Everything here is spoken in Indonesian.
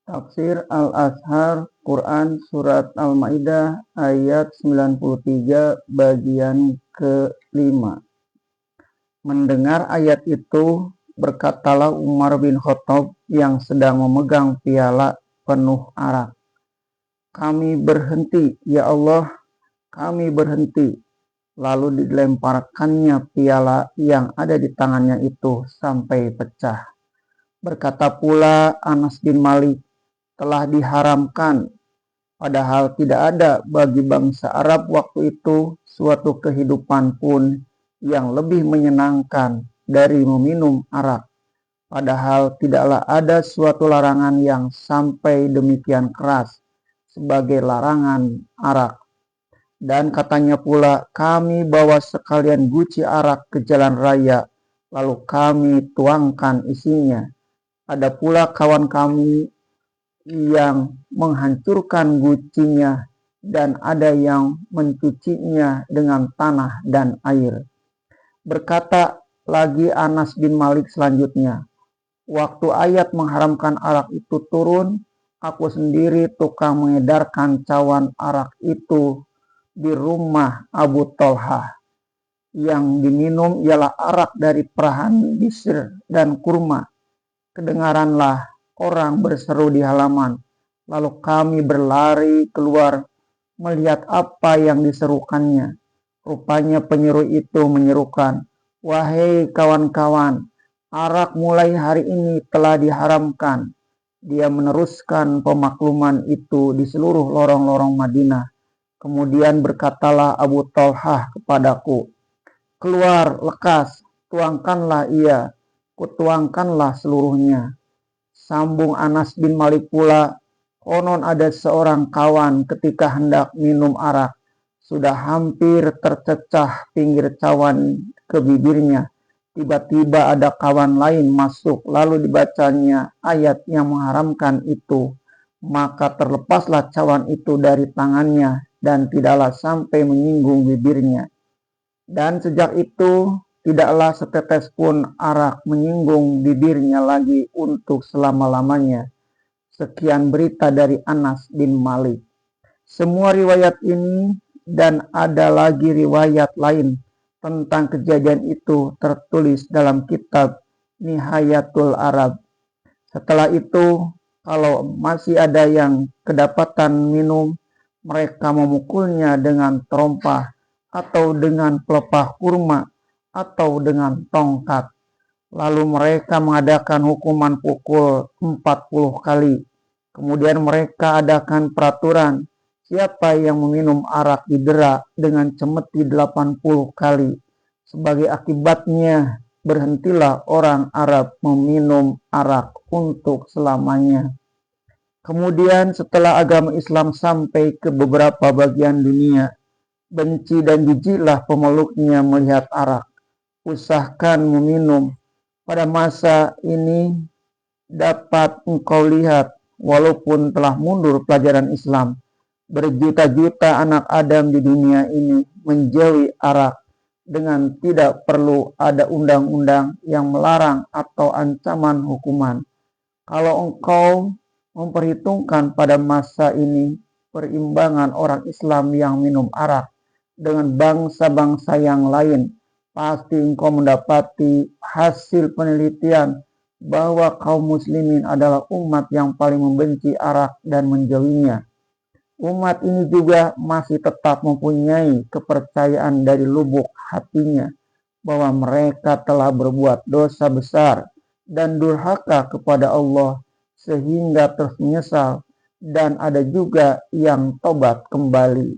Tafsir Al-Azhar Quran Surat Al-Ma'idah ayat 93 bagian ke-5. Mendengar ayat itu, berkatalah Umar bin Khattab yang sedang memegang piala penuh arak, "Kami berhenti, ya Allah, kami berhenti." Lalu dilemparkannya piala yang ada di tangannya itu sampai pecah. Berkata pula Anas bin Malik, "Telah diharamkan, padahal tidak ada bagi bangsa Arab waktu itu suatu kehidupan pun yang lebih menyenangkan dari meminum arak. Padahal tidaklah ada suatu larangan yang sampai demikian keras sebagai larangan arak." Dan katanya pula, "Kami bawa sekalian guci arak ke jalan raya, lalu kami tuangkan isinya. Ada pula kawan kami yang menghancurkan gucinya dan ada yang mencucinya dengan tanah dan air." Berkata lagi Anas bin Malik selanjutnya, "Waktu ayat mengharamkan arak itu turun, aku sendiri tukang mengedarkan cawan arak itu di rumah Abu Thalhah. Yang diminum ialah arak dari perahan bisr dan kurma. Kedengaranlah orang berseru di halaman, lalu kami berlari keluar melihat apa yang diserukannya. Rupanya penyeru itu menyerukan, 'Wahai kawan-kawan, arak mulai hari ini telah diharamkan.' Dia meneruskan pemakluman itu di seluruh lorong-lorong Madinah. Kemudian berkatalah Abu Thalhah kepadaku, 'Keluar, lekas, tuangkanlah ia.' Kutuangkanlah seluruhnya." Sambung Anas bin Malik pula, "Konon ada seorang kawan ketika hendak minum arak, sudah hampir tercecah pinggir cawan ke bibirnya. Tiba-tiba ada kawan lain masuk, lalu dibacanya ayat yang mengharamkan itu. Maka terlepaslah cawan itu dari tangannya dan tidaklah sampai menyinggung bibirnya. Dan sejak itu tidaklah setetes pun arak menyinggung bibirnya lagi untuk selama-lamanya." Sekian berita dari Anas bin Malik. Semua riwayat ini dan ada lagi riwayat lain tentang kejadian itu tertulis dalam kitab Nihayatul Arab. Setelah itu, kalau masih ada yang kedapatan minum, mereka memukulnya dengan terompah atau dengan pelepah kurma atau dengan tongkat. Lalu mereka mengadakan hukuman pukul 40 kali. Kemudian mereka adakan peraturan, siapa yang meminum arak didera dengan cemeti 80 kali. Sebagai akibatnya, berhentilah orang Arab meminum arak untuk selamanya. Kemudian setelah agama Islam sampai ke beberapa bagian dunia, benci dan jijiklah pemeluknya melihat arak. Usahakan meminum. Pada masa ini dapat engkau lihat, walaupun telah mundur pelajaran Islam, berjuta-juta anak Adam di dunia ini menjauhi arak dengan tidak perlu ada undang-undang yang melarang atau ancaman hukuman. Kalau engkau memperhitungkan pada masa ini perimbangan orang Islam yang minum arak dengan bangsa-bangsa yang lain, pasti engkau mendapati hasil penelitian bahwa kaum muslimin adalah umat yang paling membenci arak dan menjauhinya. Umat ini juga masih tetap mempunyai kepercayaan dari lubuk hatinya bahwa mereka telah berbuat dosa besar dan durhaka kepada Allah sehingga terus menyesal, dan ada juga yang tobat kembali.